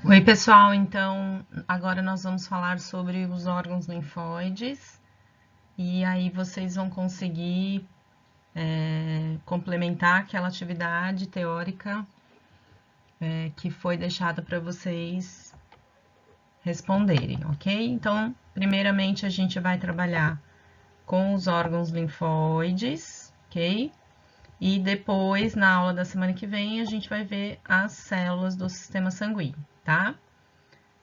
Oi, pessoal. Então, agora nós vamos falar sobre os órgãos linfóides e aí vocês vão conseguir complementar aquela atividade teórica que foi deixada para vocês responderem, ok? Então, primeiramente a gente vai trabalhar com os órgãos linfóides, ok? E depois, na aula da semana que vem, a gente vai ver as células do sistema sanguíneo, tá?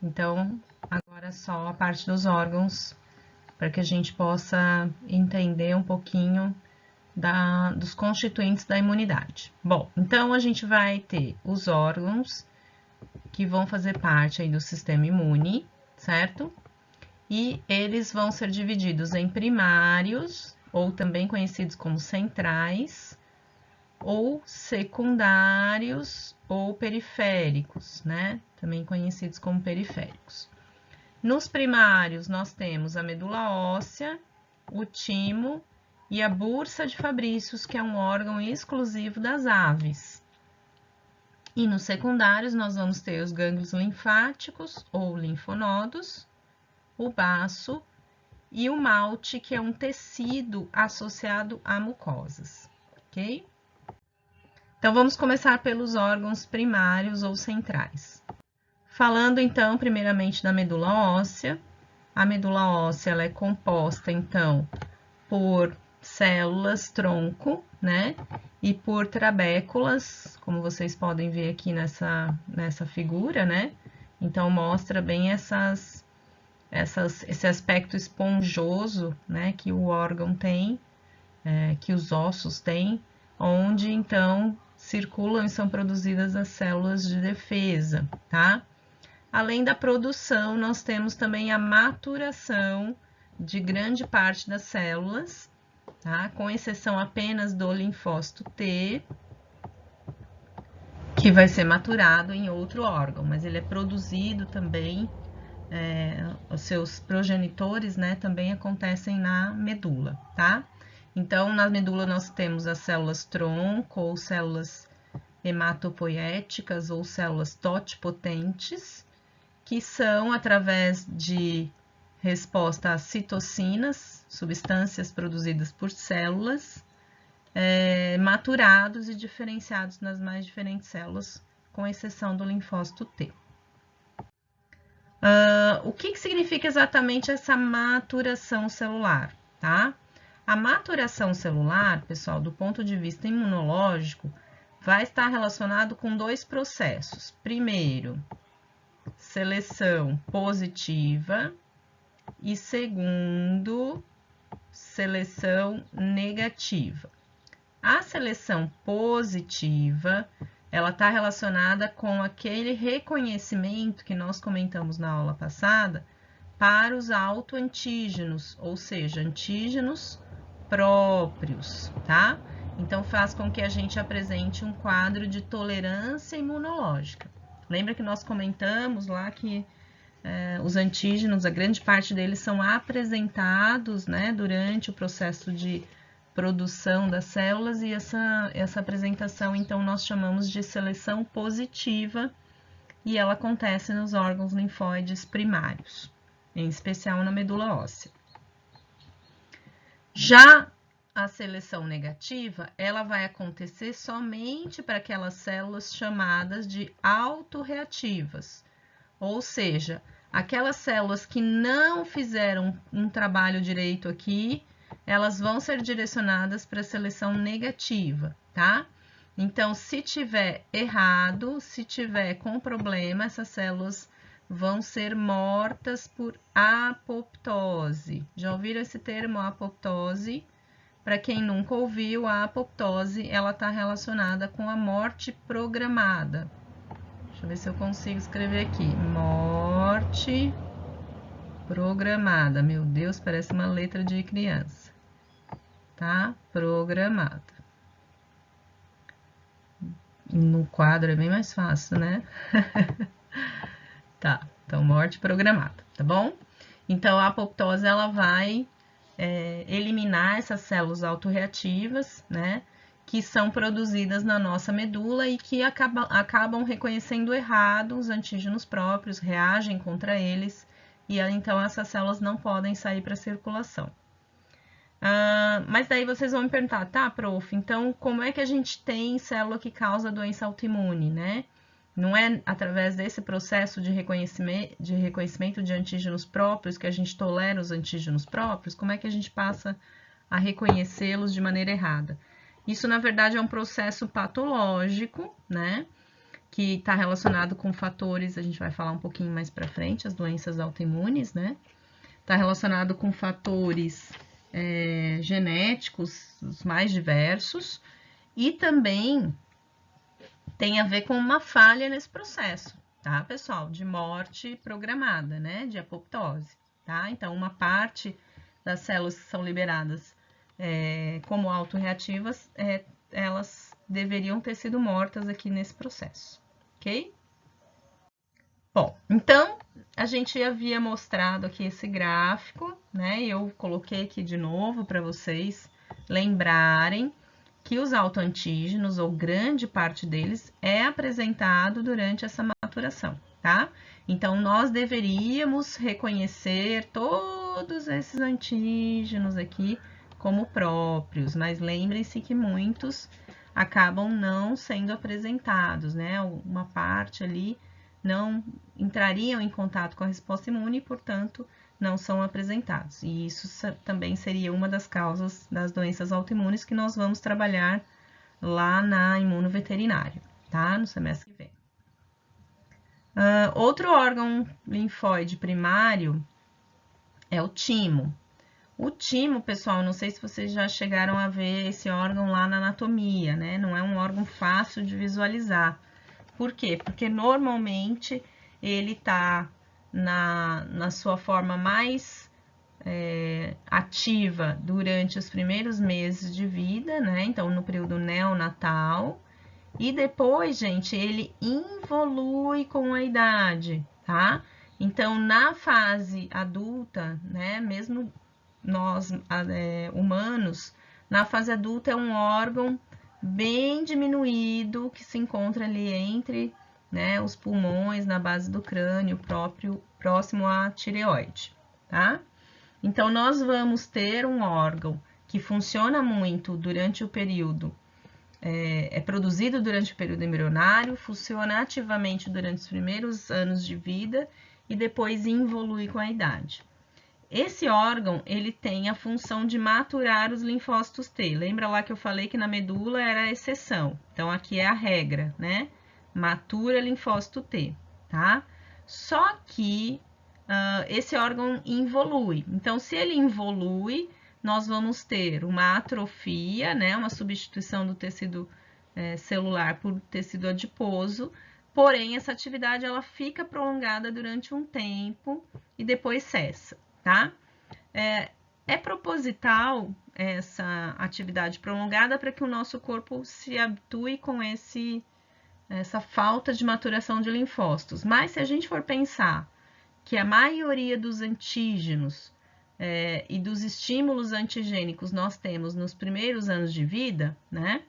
Então, agora só a parte dos órgãos, para que a gente possa entender um pouquinho dos constituintes da imunidade. Bom, então a gente vai ter os órgãos que vão fazer parte aí do sistema imune, certo? E eles vão ser divididos em primários, ou também conhecidos como centrais, ou secundários ou periféricos, né? Também conhecidos como periféricos. Nos primários, nós temos a medula óssea, o timo e a bursa de Fabrícios, que é um órgão exclusivo das aves. E nos secundários, nós vamos ter os gânglios linfáticos ou linfonodos, o baço e o malte, que é um tecido associado a mucosas, ok? Então, vamos começar pelos órgãos primários ou centrais. Falando, então, primeiramente da medula óssea. A medula óssea ela é composta, então, por células tronco, né? E por trabéculas, como vocês podem ver aqui nessa figura, né? Então, mostra bem esse aspecto esponjoso, né? Que o órgão tem, que os ossos têm, onde, então, circulam e são produzidas as células de defesa, tá? Além da produção, nós temos também a maturação de grande parte das células, tá? Com exceção apenas do linfócito T, que vai ser maturado em outro órgão, mas ele é produzido também, os seus progenitores, né, também acontecem na medula, tá? Então, na medula nós temos as células tronco, ou células hematopoéticas, ou células totipotentes, que são através de resposta às citocinas, substâncias produzidas por células, maturados e diferenciados nas mais diferentes células, com exceção do linfócito T. O que significa exatamente essa maturação celular, tá? A maturação celular, pessoal, do ponto de vista imunológico, vai estar relacionado com dois processos. Primeiro, seleção positiva e segundo, seleção negativa. A seleção positiva, ela está relacionada com aquele reconhecimento que nós comentamos na aula passada para os autoantígenos, ou seja, antígenos próprios, tá? Então, faz com que a gente apresente um quadro de tolerância imunológica. Lembra que nós comentamos lá que os antígenos, a grande parte deles são apresentados, né, durante o processo de produção das células, e essa apresentação, então, nós chamamos de seleção positiva, e ela acontece nos órgãos linfóides primários, em especial na medula óssea. Já a seleção negativa, ela vai acontecer somente para aquelas células chamadas de autorreativas, ou seja, aquelas células que não fizeram um trabalho direito aqui, elas vão ser direcionadas para a seleção negativa, tá? Então, se tiver errado, se tiver com problema, essas células vão ser mortas por apoptose. Já ouviram esse termo, apoptose? Para quem nunca ouviu, a apoptose, ela está relacionada com a morte programada. Deixa eu ver se eu consigo escrever aqui. Morte programada. Meu Deus, parece uma letra de criança. Tá? Programada. No quadro é bem mais fácil, né? Tá, então morte programada, tá bom? Então a apoptose ela vai eliminar essas células autorreativas, né? que são produzidas na nossa medula e que acabam reconhecendo errado os antígenos próprios, reagem contra eles, e então essas células não podem sair para a circulação. Mas daí vocês vão me perguntar, tá, prof, então como é que a gente tem célula que causa doença autoimune, né? Não é através desse processo de reconhecimento de antígenos próprios que a gente tolera os antígenos próprios? Como é que a gente passa a reconhecê-los de maneira errada? Isso, na verdade, é um processo patológico, né? Que está relacionado com fatores, a gente vai falar um pouquinho mais para frente, as doenças autoimunes, né? Está relacionado com fatores genéticos, os mais diversos, e também tem a ver com uma falha nesse processo, tá, pessoal? De morte programada, né? De apoptose, tá? Então, uma parte das células que são liberadas como autorreativas, elas deveriam ter sido mortas aqui nesse processo, ok? Bom, então, a gente havia mostrado aqui esse gráfico, né? E eu coloquei aqui de novo para vocês lembrarem que os autoantígenos, ou grande parte deles, é apresentado durante essa maturação, tá? Então, nós deveríamos reconhecer todos esses antígenos aqui como próprios, mas lembrem-se que muitos acabam não sendo apresentados, né? Uma parte ali não entrariam em contato com a resposta imune e, portanto, não são apresentados. E isso também seria uma das causas das doenças autoimunes que nós vamos trabalhar lá na imunoveterinária, tá? No semestre que vem. Outro órgão linfóide primário é o timo. O timo, pessoal, não sei se vocês já chegaram a ver esse órgão lá na anatomia, né? Não é um órgão fácil de visualizar. Por quê? Porque normalmente ele está na sua forma mais ativa durante os primeiros meses de vida, né? Então, no período neonatal. E depois, gente, ele involui com a idade, tá? Então, na fase adulta, né? Mesmo nós, humanos, na fase adulta é um órgão bem diminuído, que se encontra ali entre, né, os pulmões, na base do crânio, próximo à tireoide, tá? Então, nós vamos ter um órgão que funciona muito durante o período, é produzido durante o período embrionário, funciona ativamente durante os primeiros anos de vida e depois involui com a idade. Esse órgão, ele tem a função de maturar os linfócitos T. Lembra lá que eu falei que na medula era a exceção? Então, aqui é a regra, né? Matura linfócito T, tá? Só que esse órgão involui. Então, se ele involui, nós vamos ter uma atrofia, né? Uma substituição do tecido celular por tecido adiposo. Porém, essa atividade ela fica prolongada durante um tempo e depois cessa, tá? É proposital essa atividade prolongada para que o nosso corpo se habitue com essa falta de maturação de linfócitos. Mas se a gente for pensar que a maioria dos antígenos e dos estímulos antigênicos nós temos nos primeiros anos de vida, né?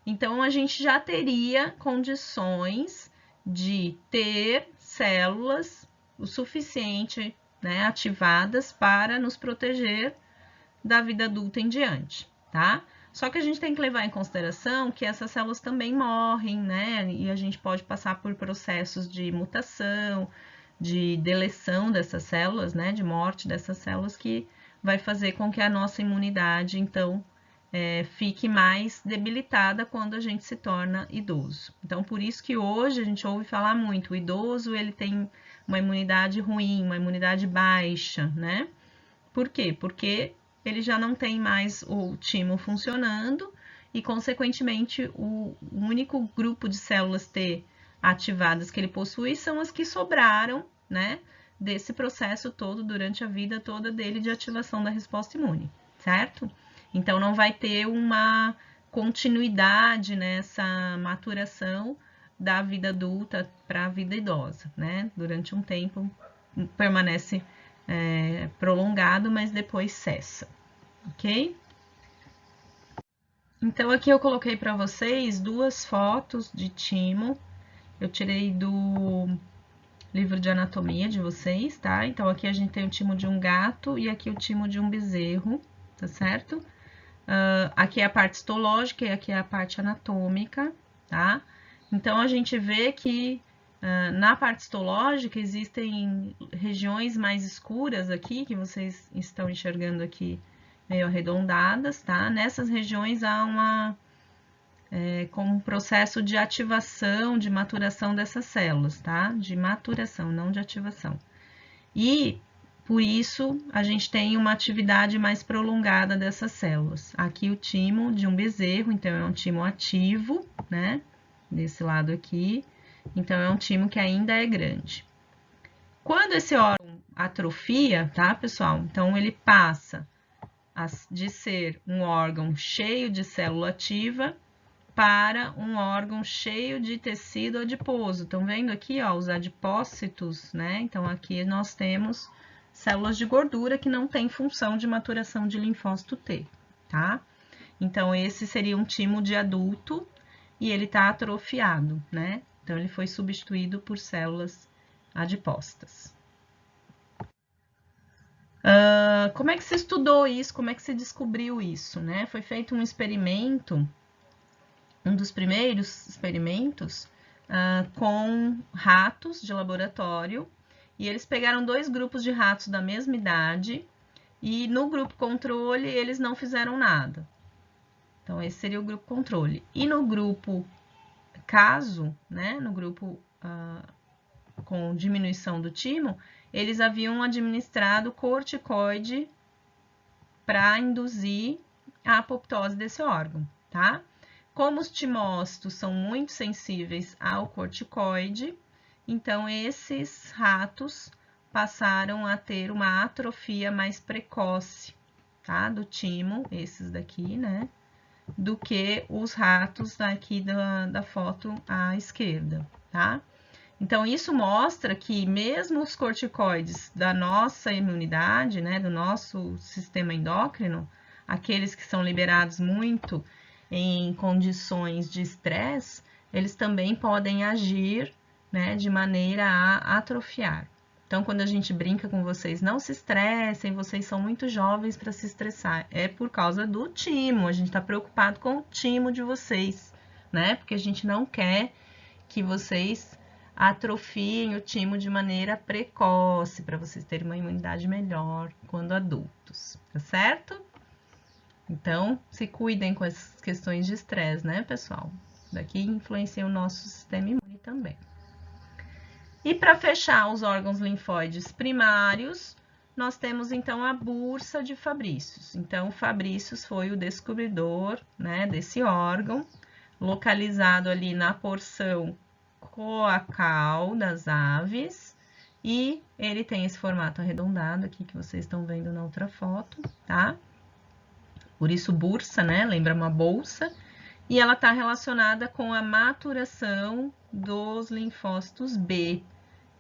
Então, a gente já teria condições de ter células o suficiente, né, ativadas para nos proteger da vida adulta em diante, tá? Só que a gente tem que levar em consideração que essas células também morrem, né? E a gente pode passar por processos de mutação, de deleção dessas células, né? De morte dessas células, que vai fazer com que a nossa imunidade, então, fique mais debilitada quando a gente se torna idoso. Então, por isso que hoje a gente ouve falar muito, o idoso ele tem uma imunidade ruim, uma imunidade baixa, né? Por quê? Porque ele já não tem mais o timo funcionando e, consequentemente, o único grupo de células T ativadas que ele possui são as que sobraram, né? Desse processo todo, durante a vida toda dele de ativação da resposta imune, certo? Então, não vai ter uma continuidade nessa maturação da vida adulta para a vida idosa, né? Durante um tempo permanece prolongado, mas depois cessa, ok? Então, aqui eu coloquei para vocês duas fotos de timo. Eu tirei do livro de anatomia de vocês, tá? Então, aqui a gente tem o timo de um gato e aqui o timo de um bezerro, tá certo? Aqui é a parte histológica e aqui é a parte anatômica, tá? Então, a gente vê que na parte histológica existem regiões mais escuras aqui, que vocês estão enxergando aqui meio arredondadas, tá? Nessas regiões há como um processo de ativação, de maturação dessas células, tá? De maturação, não de ativação. E, por isso, a gente tem uma atividade mais prolongada dessas células. Aqui o timo de um bezerro, então é um timo ativo, né? Desse lado aqui. Então, é um timo que ainda é grande. Quando esse órgão atrofia, tá, pessoal? Então, ele passa de ser um órgão cheio de célula ativa para um órgão cheio de tecido adiposo. Estão vendo aqui, ó, os adipócitos, né? Então, aqui nós temos células de gordura que não têm função de maturação de linfócito T, tá? Então, esse seria um timo de adulto e ele está atrofiado, né? Então, ele foi substituído por células adipócitas. Como é que se estudou isso? Como é que se descobriu isso, né? Foi feito um experimento, um dos primeiros experimentos, com ratos de laboratório, e eles pegaram dois grupos de ratos da mesma idade, e no grupo controle eles não fizeram nada. Então, esse seria o grupo controle. E no grupo caso, né, no grupo com diminuição do timo, eles haviam administrado corticoide para induzir a apoptose desse órgão, tá? Como os timócitos são muito sensíveis ao corticoide, então esses ratos passaram a ter uma atrofia mais precoce, tá? Do timo, esses daqui, né? Do que os ratos daqui da foto à esquerda, tá? Então, isso mostra que mesmo os corticoides da nossa imunidade, né, do nosso sistema endócrino, aqueles que são liberados muito em condições de estresse, eles também podem agir, né, de maneira a atrofiar. Então, quando a gente brinca com vocês, não se estressem, vocês são muito jovens para se estressar. É por causa do timo, a gente está preocupado com o timo de vocês, né? Porque a gente não quer que vocês atrofiem o timo de maneira precoce, para vocês terem uma imunidade melhor quando adultos, tá certo? Então, se cuidem com as questões de estresse, né, pessoal? Daqui influencia o nosso sistema imune também. E para fechar os órgãos linfóides primários, nós temos então a bursa de Fabrícios. Então, Fabrícios foi o descobridor, né, desse órgão, localizado ali na porção coacal das aves, e ele tem esse formato arredondado aqui que vocês estão vendo na outra foto, tá? Por isso bursa, né? Lembra uma bolsa. E ela está relacionada com a maturação dos linfócitos B.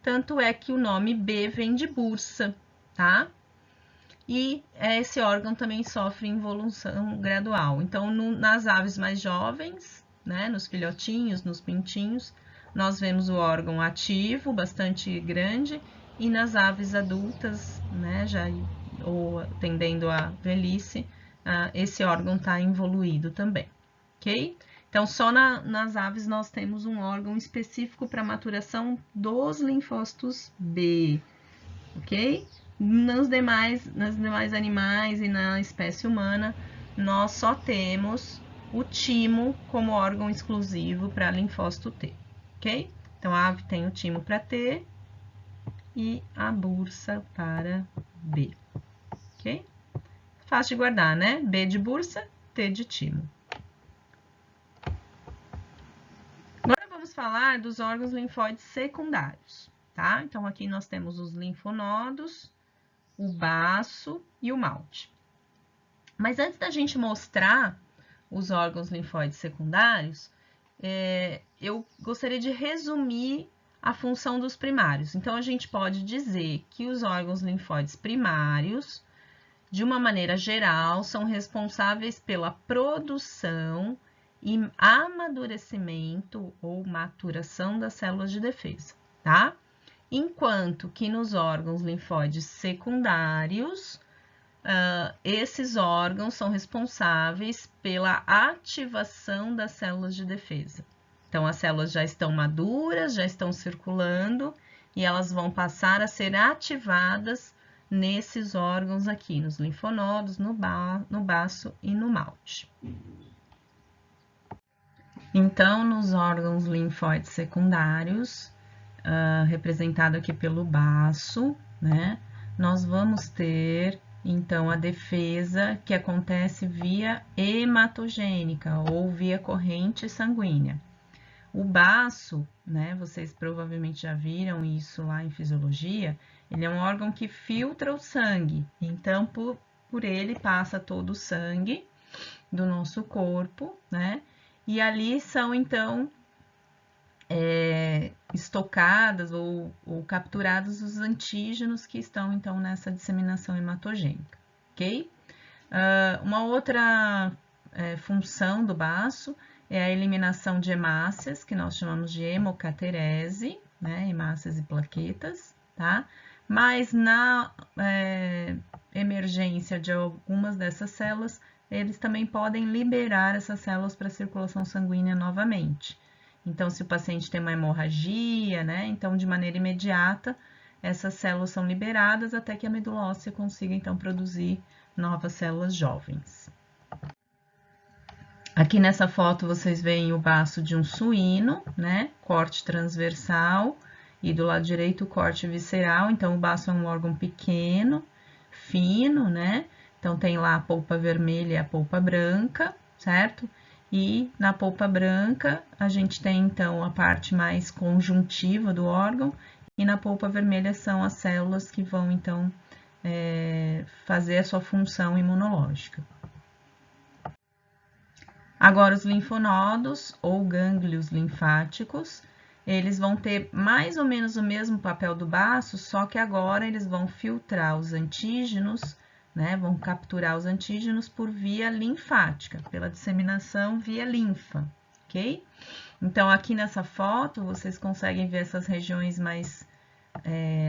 Tanto é que o nome B vem de bursa, tá? E esse órgão também sofre involução gradual. Então, nas aves mais jovens, né, nos filhotinhos, nos pintinhos, nós vemos o órgão ativo, bastante grande, e nas aves adultas, né, ou tendendo à velhice, esse órgão está involuído também, ok? Então, só nas aves nós temos um órgão específico para maturação dos linfócitos B, ok? Nos demais animais e na espécie humana, nós só temos o timo como órgão exclusivo para linfócito T, ok? Então, a ave tem o timo para T e a bursa para B, ok? Fácil de guardar, né? B de bursa, T de timo. Agora vamos falar dos órgãos linfóides secundários, tá? Então, aqui nós temos os linfonodos, o baço e o malte. Mas antes da gente mostrar os órgãos linfóides secundários, eu gostaria de resumir a função dos primários. Então, a gente pode dizer que os órgãos linfóides primários de uma maneira geral, são responsáveis pela produção e amadurecimento ou maturação das células de defesa, tá? Enquanto que nos órgãos linfóides secundários, esses órgãos são responsáveis pela ativação das células de defesa. Então, as células já estão maduras, já estão circulando e elas vão passar a ser ativadas nesses órgãos aqui, nos linfonodos, no baço e no malte. Então, nos órgãos linfóides secundários, representado aqui pelo baço, né, nós vamos ter, então, a defesa que acontece via hematogênica ou via corrente sanguínea. O baço, né, vocês provavelmente já viram isso lá em fisiologia, ele é um órgão que filtra o sangue, então por ele passa todo o sangue do nosso corpo, né, e ali são então estocadas ou capturados os antígenos que estão então nessa disseminação hematogênica, ok? Uma outra função do baço é a eliminação de hemácias, que nós chamamos de hemocaterese, né, hemácias e plaquetas, tá? Mas na emergência de algumas dessas células, eles também podem liberar essas células para a circulação sanguínea novamente. Então, se o paciente tem uma hemorragia, né, então de maneira imediata, essas células são liberadas até que a medula óssea consiga então produzir novas células jovens. Aqui nessa foto vocês veem o baço de um suíno, né? Corte transversal e do lado direito o corte visceral. Então, o baço é um órgão pequeno, fino, né? Então, tem lá a polpa vermelha e a polpa branca, certo? E na polpa branca a gente tem então a parte mais conjuntiva do órgão e na polpa vermelha são as células que vão então fazer a sua função imunológica. Agora, os linfonodos ou gânglios linfáticos, eles vão ter mais ou menos o mesmo papel do baço, só que agora eles vão filtrar os antígenos, né? Vão capturar os antígenos por via linfática, pela disseminação via linfa, ok? Então, aqui nessa foto, vocês conseguem ver essas regiões mais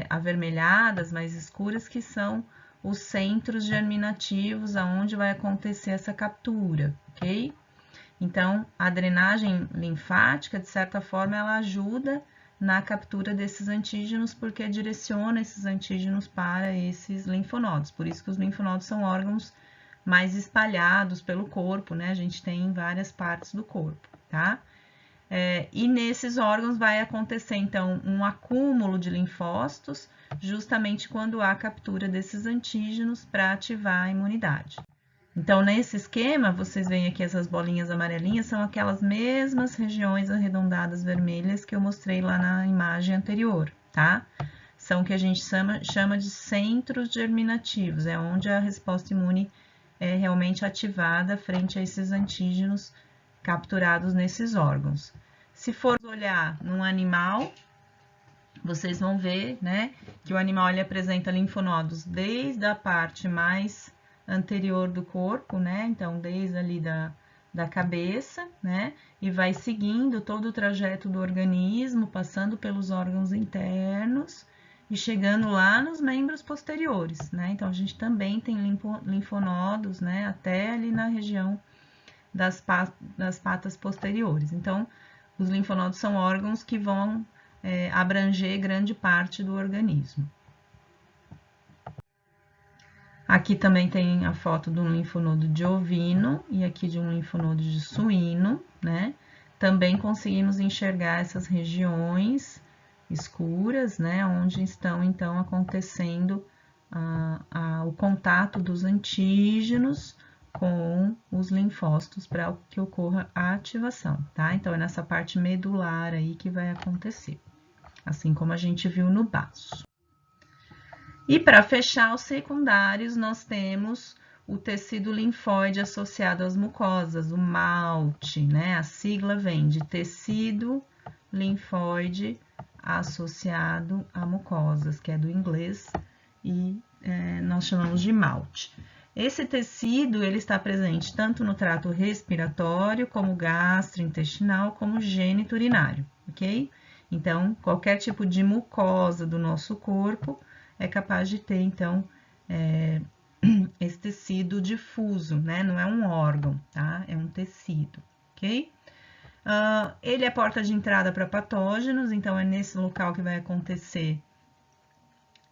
avermelhadas, mais escuras, que são os centros germinativos, aonde vai acontecer essa captura, ok? Então, a drenagem linfática, de certa forma, ela ajuda na captura desses antígenos, porque direciona esses antígenos para esses linfonodos. Por isso que os linfonodos são órgãos mais espalhados pelo corpo, né? A gente tem em várias partes do corpo, tá? E nesses órgãos vai acontecer, então, um acúmulo de linfócitos, justamente quando há captura desses antígenos para ativar a imunidade. Então, nesse esquema, vocês veem aqui essas bolinhas amarelinhas, são aquelas mesmas regiões arredondadas vermelhas que eu mostrei lá na imagem anterior, tá? São o que a gente chama de centros germinativos, é onde a resposta imune é realmente ativada frente a esses antígenos capturados nesses órgãos. Se for olhar num animal, vocês vão ver, né, que o animal ele apresenta linfonodos desde a parte mais anterior do corpo, né? Então, desde ali da cabeça, né? E vai seguindo todo o trajeto do organismo, passando pelos órgãos internos e chegando lá nos membros posteriores, né? Então, a gente também tem linfonodos, né? Até ali na região das patas posteriores. Então, os linfonodos são órgãos que vão abranger grande parte do organismo. Aqui também tem a foto de um linfonodo de ovino e aqui de um linfonodo de suíno, né? Também conseguimos enxergar essas regiões escuras, né? Onde estão, então, acontecendo o contato dos antígenos com os linfócitos para que ocorra a ativação, tá? Então, é nessa parte medular aí que vai acontecer, assim como a gente viu no baço. E para fechar os secundários, nós temos o tecido linfóide associado às mucosas, o MALT, né? A sigla vem de tecido linfóide associado a mucosas, que é do inglês, e nós chamamos de MALT. Esse tecido, ele está presente tanto no trato respiratório, como gastrointestinal, como geniturinário, ok? Então, qualquer tipo de mucosa do nosso corpo é capaz de ter, então, esse tecido difuso, né? Não é um órgão, tá? É um tecido, ok? Ele é porta de entrada para patógenos, então é nesse local que vai acontecer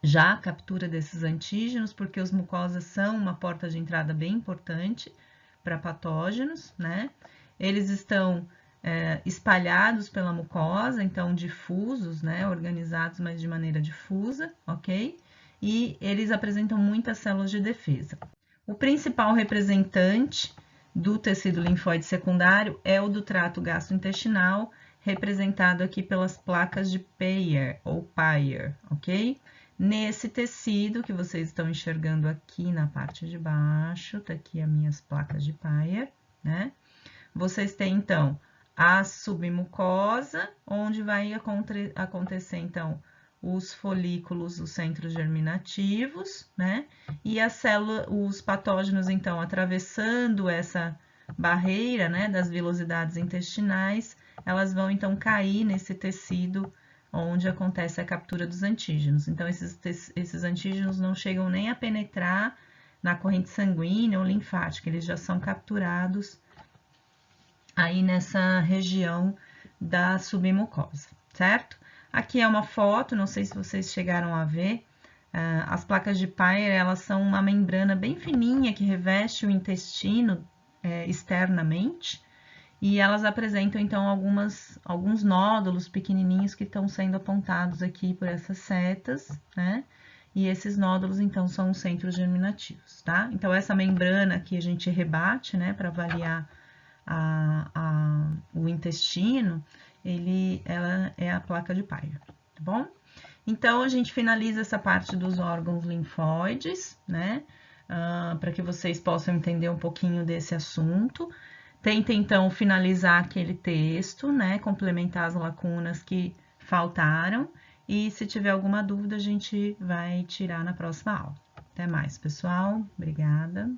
já a captura desses antígenos, porque os mucosas são uma porta de entrada bem importante para patógenos, né? Eles estão espalhados pela mucosa, então difusos, né? Organizados, mas de maneira difusa, ok? E eles apresentam muitas células de defesa. O principal representante do tecido linfóide secundário é o do trato gastrointestinal, representado aqui pelas placas de Peyer ou Peyer, ok? Nesse tecido que vocês estão enxergando aqui na parte de baixo, tá aqui as minhas placas de Peyer, né? Vocês têm, então, a submucosa, onde vai acontecer, então, os folículos, os centros germinativos, né? E a célula, os patógenos, então, atravessando essa barreira, né, das vilosidades intestinais, elas vão, então, cair nesse tecido onde acontece a captura dos antígenos. Então, esses antígenos não chegam nem a penetrar na corrente sanguínea ou linfática, eles já são capturados aí nessa região da submucosa, certo? Aqui é uma foto, não sei se vocês chegaram a ver, as placas de Peyer, elas são uma membrana bem fininha que reveste o intestino externamente, e elas apresentam, então, alguns nódulos pequenininhos que estão sendo apontados aqui por essas setas, né? E esses nódulos, então, são os centros germinativos, tá? Então, essa membrana que a gente rebate, né, para avaliar o intestino, ela é a placa de Peyer, tá bom? Então, a gente finaliza essa parte dos órgãos linfóides, né? Para que vocês possam entender um pouquinho desse assunto. Tenta, então, finalizar aquele texto, né? Complementar as lacunas que faltaram. E se tiver alguma dúvida, a gente vai tirar na próxima aula. Até mais, pessoal. Obrigada.